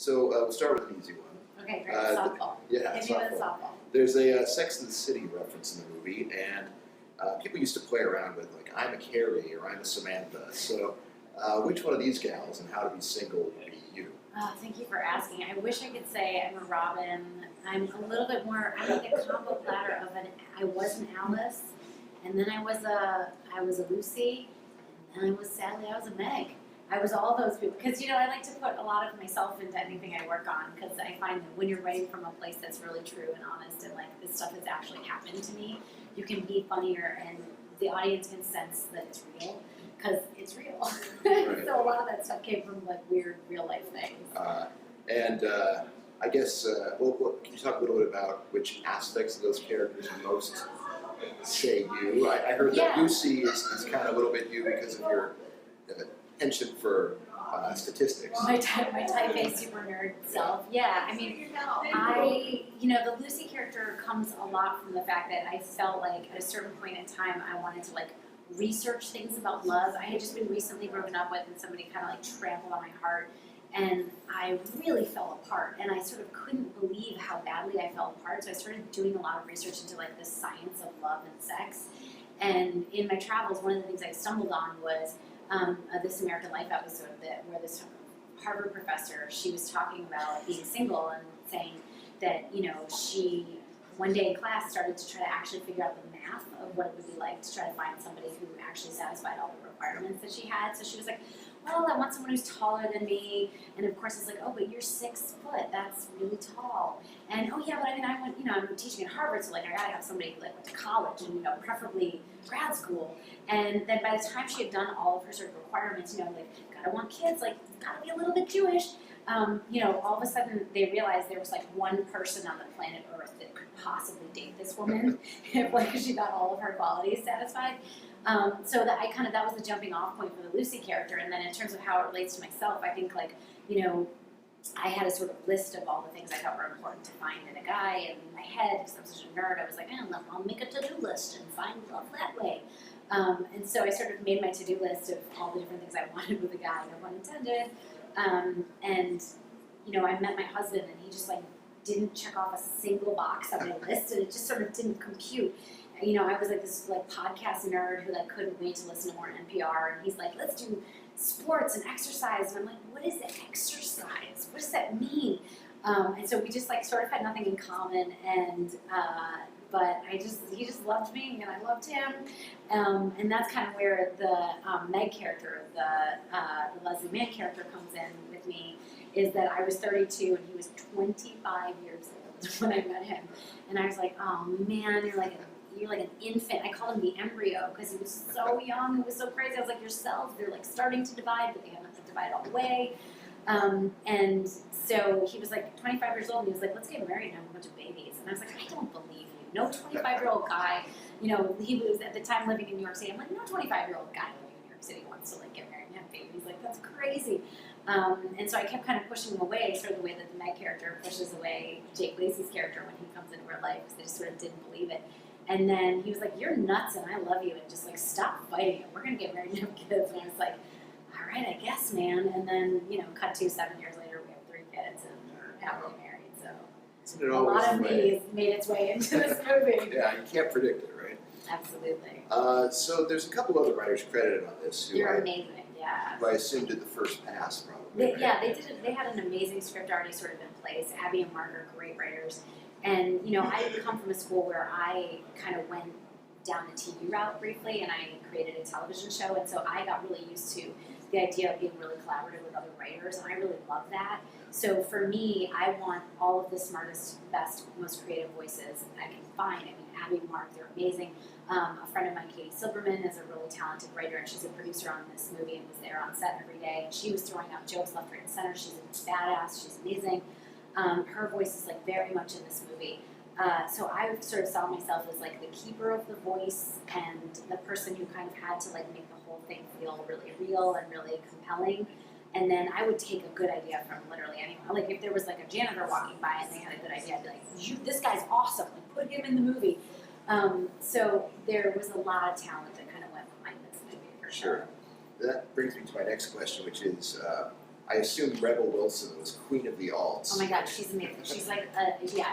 So we'll start with an easy one. Okay, great. Softball. Yeah, Hit me with a softball. There's a Sex and the City reference in the movie, and people used to play around with, like, I'm a Carrie or I'm a Samantha. So which one of these gals and How to Be Single would be you? Oh, thank you for asking. I wish I could say I'm a Robin. I'm a little bit more, I'm like a combo platter of I was an Alice, and then I was a Lucy, and then sadly I was a Meg. I was all those people, because I like to put a lot of myself into anything I work on, because I find that when you're writing from a place that's really true and honest, and like this stuff has actually happened to me, you can be funnier and the audience can sense that it's real, because it's real. Right. So a lot of that stuff came from like weird real life things. I guess, can you talk a little bit about which aspects of those characters most say you? I heard that Lucy is kind of a little bit you because of your penchant for statistics. My type-A super nerd self. Yeah, I mean, the Lucy character comes a lot from the fact that I felt like at a certain point in time I wanted to like research things about love. I had just been recently broken up with, and somebody kind of like trampled on my heart, and I really fell apart, and I sort of couldn't believe how badly I fell apart. So I started doing a lot of research into like the science of love and sex. And in my travels, one of the things I stumbled on was This American Life episode where this Harvard professor, she was talking about being single and saying that, she one day in class started to try to actually figure out the math of what it would be like to try to find somebody who actually satisfied all the requirements that she had. So she was like, well, I want someone who's taller than me. And of course it's like, oh, but you're 6 foot. That's really tall. And oh yeah, but I mean, I'm teaching at Harvard, so like I gotta have somebody who like went to college and preferably grad school. And then by the time she had done all of her sort of requirements, like gotta want kids, like gotta be a little bit Jewish. All of a sudden they realized there was like one person on the planet Earth that could possibly date this woman if like she got all of her qualities satisfied. So that was the jumping off point for the Lucy character. And then in terms of how it relates to myself, I think like, I had a sort of list of all the things I thought were important to find in a guy, and in my head, because I'm such a nerd, I was like, I'll make a to-do list and find love that way. And so I sort of made my to-do list of all the different things I wanted with a guy, no pun intended. I met my husband, and he just like didn't check off a single box on my list, and it just sort of didn't compute. I was like this like podcast nerd who like couldn't wait to listen to more NPR, and he's like, let's do sports and exercise, and I'm like, what is exercise? What does that mean? And so we just like sort of had nothing in common, and but he just loved me, and I loved him, and that's kind of where the Meg character, the Leslie Mann character, comes in with me. Is that I was 32 and he was 25 years old when I met him, and I was like, oh man, you're like an infant. I called him the embryo because he was so young. It was so crazy. I was like, your cells, they're like starting to divide, but they haven't divided all the way. And so he was like 25 years old, and he was like, let's get married and have a bunch of babies. And I was like, I don't believe you. No 25-year-old guy, he was at the time living in New York City. I'm like, no 25-year-old guy living in New York City wants to like get married and have babies. Like, that's crazy. And so I kept kind of pushing him away, sort of the way that the Meg character pushes away Jake Lacey's character when he comes into her life, because they just sort of didn't believe it. And then he was like, you're nuts and I love you, and just like stop fighting it. We're going to get married and have kids. And I was like, all right, I guess, man. And then, cut to 7 years later, we have 3 kids and we're happily married. So a lot of me made its way into this movie. Yeah, you can't predict it, right? Absolutely. So there's a couple other writers credited on this. You're amazing, yeah. Who I assume did the first pass, probably. They did. They had an amazing script already sort of in place. Abby and Mark are great writers. And, I come from a school where I kind of went down the TV route briefly, and I created a television show, and so I got really used to the idea of being really collaborative with other writers, and I really love that. So for me, I want all of the smartest, best, most creative voices I can find. I mean, Abby and Mark, they're amazing. A friend of mine, Katie Silberman, is a really talented writer, and she's a producer on this movie and was there on set every day, and she was throwing out jokes left, right, and center. She's a badass. She's amazing. Her voice is like very much in this movie. So I sort of saw myself as like the keeper of the voice and the person who kind of had to like make the whole thing feel really real and really compelling. And then I would take a good idea from literally anyone. Like if there was like a janitor walking by and they had a good idea, I'd be like, this guy's awesome, like put him in the movie. So there was a lot of talent that kind of went behind this movie for sure. That brings me to my next question, which is, I assume Rebel Wilson was queen of the alts. Oh my God, she's amazing. She's like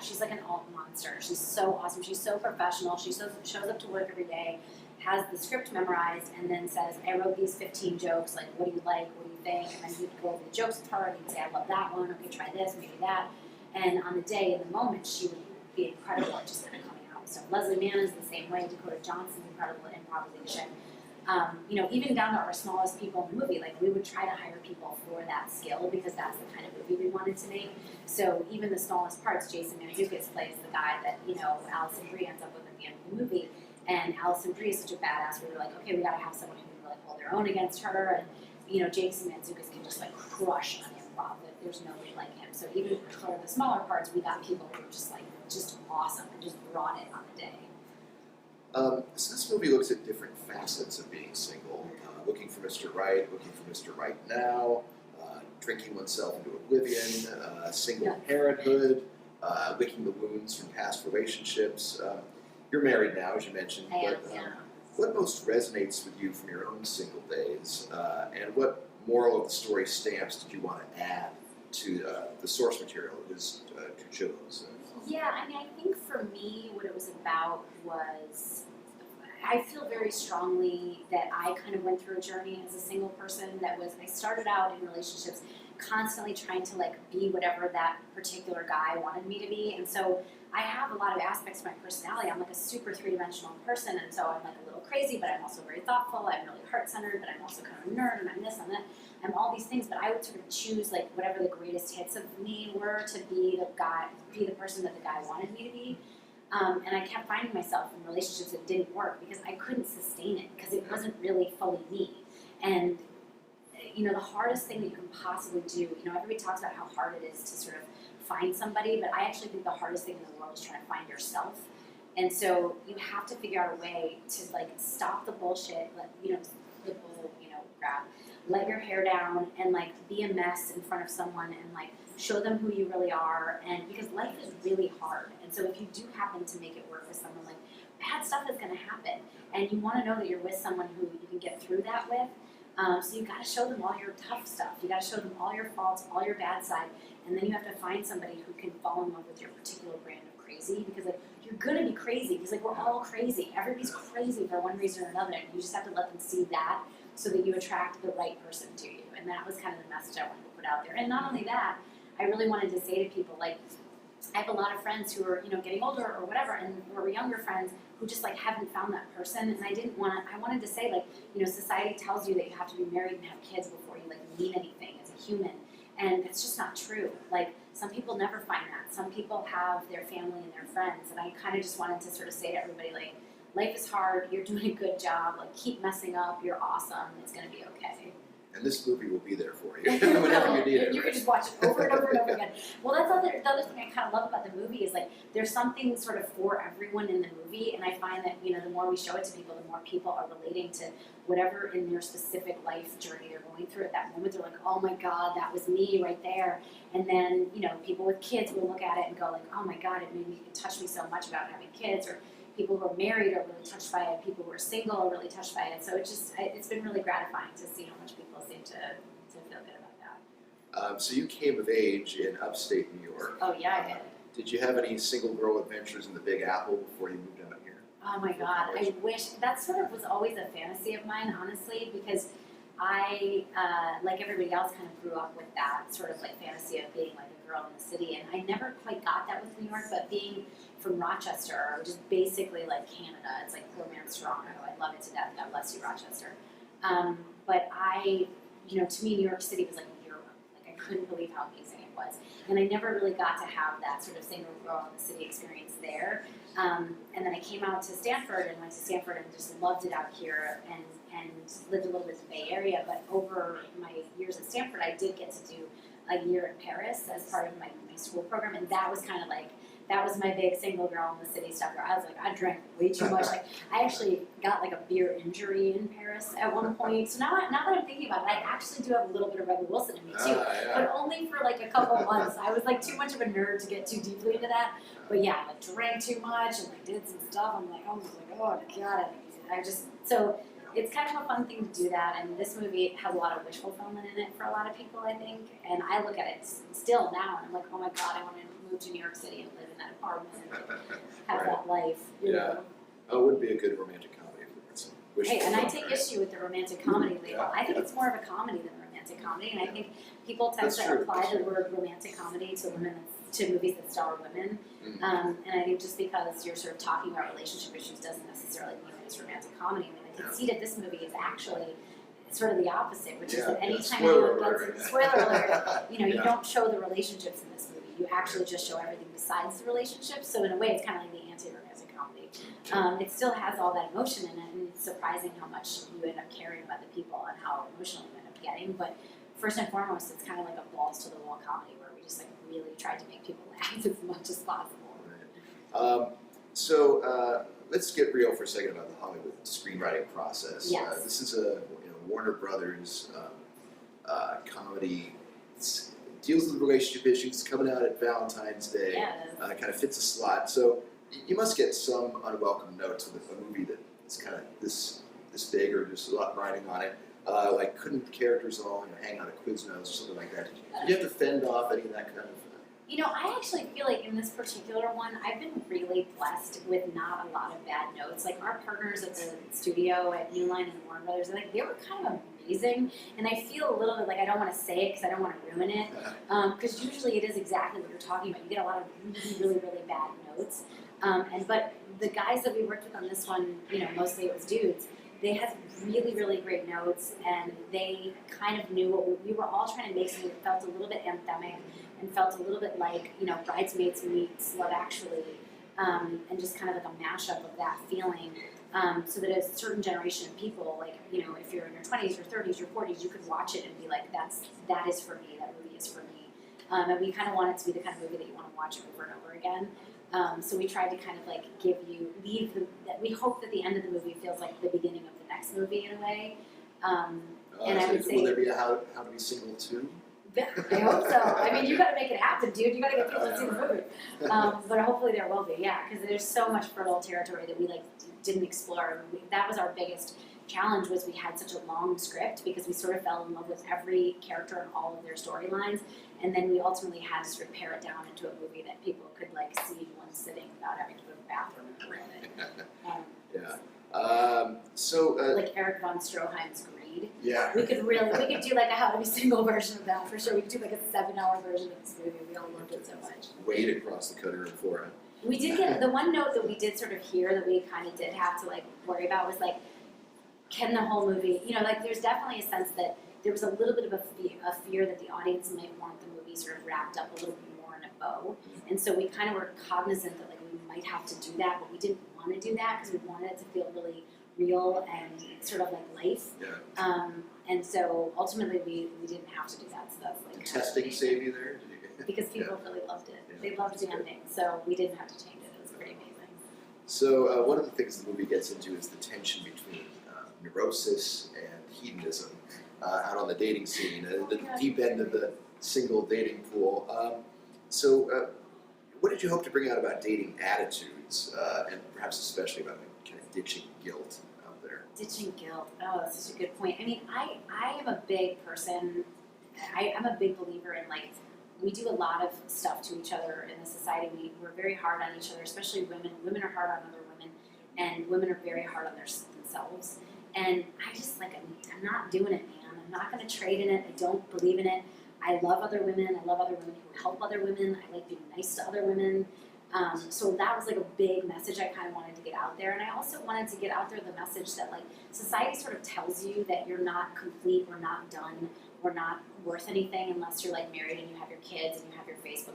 she's like an alt monster. She's so awesome. She's so professional. She shows up to work every day, has the script memorized, and then says, I wrote these 15 jokes, like, what do you like, what do you think? And then you'd go over the jokes with her, and you'd say, I love that one, okay, try this, maybe that. And on the day, in the moment, she would be incredible at just kind of coming out. So Leslie Mann is the same way, Dakota Johnson's incredible at improvisation. You know, even down to our smallest people in the movie, like we would try to hire people for that skill because that's the kind of movie we wanted to make. So even the smallest parts, Jason Mantzoukas plays the guy that, you know, Alison Brie ends up with at the end of the movie. And Alison Brie is such a badass, we were like, okay, we gotta have someone who can really hold their own against her. And, you know, Jason Mantzoukas can just like crush on improv. There's nobody like him. So even for the smaller parts, we got people who were just awesome and just brought it on the day. So this movie looks at different facets of being single, looking for Mr. Right, looking for Mr. Right now, drinking oneself into oblivion, single parenthood, licking the wounds from past relationships. You're married now, as you mentioned, what most resonates with you from your own single days, and what moral of the story stamps did you want to add to the source material that was to chose? Yeah, I mean, I think for me, what it was about was, I feel very strongly that I kind of went through a journey as a single person that was, I started out in relationships constantly trying to like be whatever that particular guy wanted me to be. And so I have a lot of aspects of my personality. I'm like a super three-dimensional person, and so I'm like a little crazy, but I'm also very thoughtful. I'm really heart-centered, but I'm also kind of a nerd, and I'm this, I'm that. I'm all these things, but I would sort of choose like whatever the greatest hits of me were to be the guy, be the person that the guy wanted me to be. And I kept finding myself in relationships that didn't work because I couldn't sustain it because it wasn't really fully me. And you know, the hardest thing that you can possibly do, you know, everybody talks about how hard it is to sort of find somebody, but I actually think the hardest thing in the world is trying to find yourself. And so you have to figure out a way to like stop the bullshit, let, you know, the bull, you know, grab, let your hair down and like be a mess in front of someone and like show them who you really are. And because life is really hard. And so if you do happen to make it work with someone, like bad stuff is gonna happen. And you wanna know that you're with someone who you can get through that with. So you gotta show them all your tough stuff. You gotta show them all your faults, all your bad side. And then you have to find somebody who can fall in love with your particular brand of crazy, because like you're gonna be crazy, because like we're all crazy. Everybody's crazy for one reason or another, and you just have to let them see that so that you attract the right person to you. And that was kind of the message I wanted to put out there. And not only that, I really wanted to say to people, like, I have a lot of friends who are, you know, getting older or whatever, and or younger friends who just like haven't found that person. And I wanted to say, like, you know, society tells you that you have to be married and have kids before you like mean anything as a human. And it's just not true. Like, some people never find that. Some people have their family and their friends. And I kind of just wanted to sort of say to everybody, like, life is hard, you're doing a good job, like, keep messing up, you're awesome, it's gonna be okay. And this movie will be there for you whenever you need it. You can just watch it over and over and over again. Well, that's the other thing I kind of love about the movie is, like, there's something sort of for everyone in the movie, and I find that, you know, the more we show it to people, the more people are relating to whatever in their specific life journey they're going through at that moment. They're like, oh my God, that was me right there. And then, you know, people with kids will look at it and go like, oh my God, it touched me so much about having kids. Or people who are married are really touched by it. People who are single are really touched by it. So it's been really gratifying to see how much people seem to feel good about that. So you came of age in upstate New York. Oh yeah, I did. Did you have any single girl adventures in the Big Apple before you moved out here? Oh my God, I wish. That sort of was always a fantasy of mine, honestly, because I, like everybody else, kind of grew up with that sort of like fantasy of being like a girl in the city, and I never quite got that with New York, but being from Rochester, which is basically like Canada, it's like poor man's Toronto. I love it to death. God bless you, Rochester. But you know, to me, New York City was like Europe. Like, I couldn't believe how amazing it was. And I never really got to have that sort of single girl in the city experience there. And then I came out to Stanford and went to Stanford and just loved it out here and lived a little bit in the Bay Area. But over my years at Stanford, I did get to do a year in Paris as part of my school program. And that was kind of like, that was my big single girl in the city stuff where I was like, I drank way too much. Like, I actually got like a beer injury in Paris at one point. So now that I'm thinking about it, I actually do have a little bit of Rebel Wilson in me too. Yeah. But only for like a couple months. I was like too much of a nerd to get too deeply into that. But yeah, I like drank too much and like did some stuff. I'm like, oh my God, I just, so it's kind of a fun thing to do that, and this movie has a lot of wish fulfillment in it for a lot of people, I think. And I look at it still now, and I'm like, oh my god, I want to move to New York City and live in that apartment and have Right. that life. You know? Oh, it would be a good romantic comedy if there was some wish Hey, and I fulfillment, take right? issue with the romantic comedy label. Yeah, I think yeah. it's more of a comedy than a romantic comedy, and I think people tend That's to true, apply that's the true. word romantic comedy to to movies that star women. Mhm. And I think just because you're sort of talking about relationship issues doesn't necessarily mean that it's romantic comedy. I mean, the conceit of this movie is actually sort of the opposite, which is that anytime Spoiler anyone gets alert. spoiler alert, you Yeah. don't show the relationships in this movie. You actually just show everything besides the relationships. So in a way, it's kind of like the anti-romantic comedy. It still has all that emotion in it, and it's surprising how much you end up caring about the people and how emotional you end up getting. But first and foremost, it's kind of like a balls to the wall comedy where we just like really tried to make people laugh as much as possible. So let's get real for a second about the Hollywood screenwriting process. Yes. This is a Warner Brothers comedy. It deals with relationship issues. Coming out at Valentine's Day. Yeah, it is. Kind of fits a slot. So you must get some unwelcome notes with a movie that's kind of this big or just a lot riding on it. Like couldn't characters all hang on a Quiznos or something like that? Did you have to fend off any of that kind of? You know, I actually feel like in this particular one, I've been really blessed with not a lot of bad notes. Like our partners at the studio at New Line and Warner Brothers, like they were kind of amazing. And I feel a little bit like I don't want to say it because I don't want to ruin it. Because usually it is exactly what you're talking about. You get a lot of really bad notes. But the guys that we worked with on this one, mostly it was dudes. They had really great notes, and they kind of knew what we were all trying to make something that felt a little bit anthemic and felt a little bit like, Bridesmaids meets Love Actually, and just kind of like a mashup of that feeling, so that a certain generation of people, like, if you're in your 20s, your 30s, your 40s, you could watch it and be like, that is for me, that movie is for me. And we kind of want it to be the kind of movie that you want to watch over and over again. So we tried to kind of like we hope that the end of the movie feels like the beginning of the next movie in a way. And I would say, will there be a How to Be Single 2? I hope so. I mean, you got to make it happen, dude. You got to get people to see the movie. But hopefully there will be, yeah, because there's so much fertile territory that we didn't explore. That was our biggest challenge, was we had such a long script because we sort of fell in love with every character and all of their storylines, and then we ultimately had to sort of pare it down into a movie that people could see in one sitting without having to go to the bathroom and ruin it. Like Eric von Stroheim's Greed. Yeah. We could do like a How to Be Single version of that for sure. We could do like a 7-hour version of this movie. We all loved it so much. Weight across the cutter and forehead. We did get the one note that we did sort of hear that we kind of did have to worry about was can the whole movie, there's definitely a sense that there was a little bit of a fear that the audience might want the movie sort of wrapped up a little bit more in a bow. And so we kind of were cognizant that we might have to do that, but we didn't want to do that because we wanted it to feel really real and sort of like life. Yeah. And so ultimately we didn't have to do that. So that's Did testing save you there? because people really loved it. Yeah. They loved the ending, so we didn't have to change it. It was pretty amazing. So one of the things the movie gets into is the tension between neurosis and hedonism out on the dating scene, the deep end of the single dating pool. What did you hope to bring out about dating attitudes, and perhaps especially about kind of ditching guilt out there? Ditching guilt. Oh, that's such a good point. I mean, I am a big person. I'm a big believer in we do a lot of stuff to each other in the society. We're very hard on each other, especially women. Women are hard on other women, and women are very hard on themselves. And I just I'm not doing it, man. I'm not going to trade in it. I don't believe in it. I love other women. I love other women who help other women. I like being nice to other women. So that was a big message I kind of wanted to get out there. And I also wanted to get out there the message that society sort of tells you that you're not complete or not done or not worth anything unless you're married and you have your kids and you have your Facebook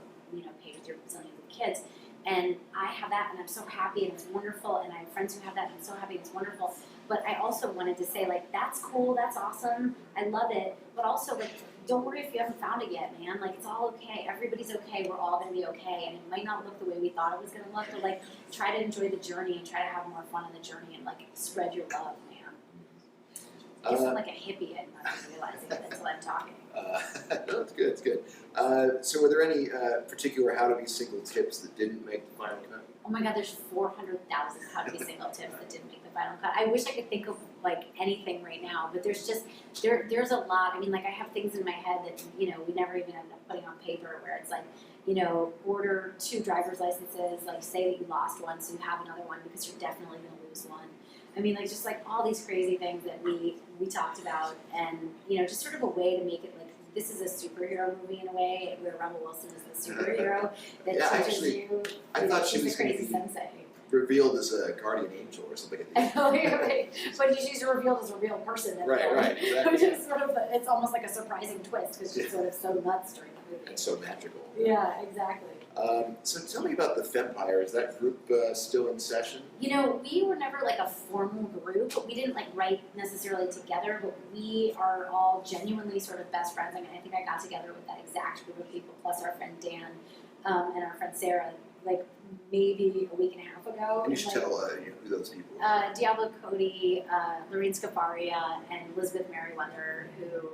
page with your zillions of kids. And I have that, and I'm so happy, and it's wonderful, and I have friends who have that, and I'm so happy, and it's wonderful. But I also wanted to say, that's cool, that's awesome, I love it, but also, don't worry if you haven't found it yet, man. It's all okay, everybody's okay, we're all gonna be okay, and it might not look the way we thought it was gonna look, but, try to enjoy the journey and try to have more fun on the journey and, spread your love, man. I guess I'm like a hippie and not even realizing it until I'm talking. No, it's good, it's good. So were there any particular How to Be Single tips that didn't make the final cut? Oh my god, there's 400,000 How to Be Single tips that didn't make the final cut. I wish I could think of like anything right now, but there's just, there's a lot. I mean, like I have things in my head that, you know, we never even end up putting on paper where it's like, you know, order 2 driver's licenses, like say that you lost one so you have another one because you're definitely going to lose one. I mean, like just like all these crazy things that we talked about, and you know, just sort of a way to make it like this is a superhero movie in a way where Rebel Wilson is the superhero that teaches you. I thought she she's was the going to crazy be sensei. revealed as a guardian angel or something. I know, you're right. But she's revealed as a real person. Right, exactly. Which is sort of, it's almost like a surprising twist because she's sort of so nuts during the movie. And so magical. Yeah, exactly. So tell me about the Fempire. Is that group still in session? You know, we were never like a formal group. We didn't like write necessarily together, but we are all genuinely sort of best friends. I mean, I think I got together with that exact group of people, plus our friend Dan and our friend Sarah, like maybe a week and a half ago. And you should like, tell who those people are. Diablo Cody, Lorene Scafaria, and Elizabeth Merriweather, who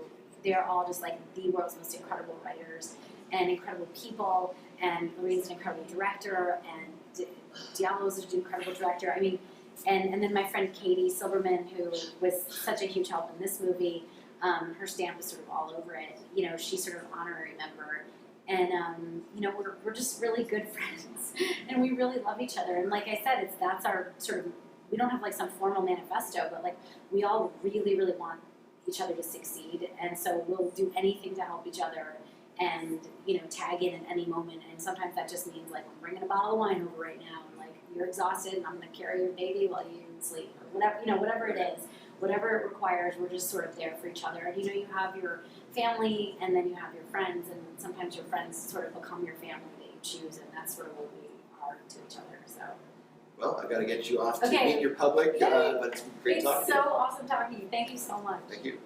they're all just like the world's most incredible writers and incredible people. And Lorene's an incredible director, and Diablo's an incredible director. I mean, and then my friend Katie Silverman, who was such a huge help in this movie, her stamp was sort of all over it. You know, she's sort of honorary member. And, you know, we're just really good friends, and we really love each other. And like I said, that's our sort of, we don't have like some formal manifesto, but like we all really, really want each other to succeed. And so we'll do anything to help each other and, you know, tag in at any moment. And sometimes that just means like, I'm bringing a bottle of wine over right now, and like, you're exhausted and I'm gonna carry your baby while you sleep, or whatever, you know, whatever it is, whatever it requires, we're just sort of there for each other. And you know, you have your family and then you have your friends, and sometimes your friends sort of become your family that you choose, and that's sort of what we are to each other, so. Well, I've got to get you off to Okay. meet your public, Yay. but it's been great talking It's to so you. awesome talking to you. Thank you so much. Thank you.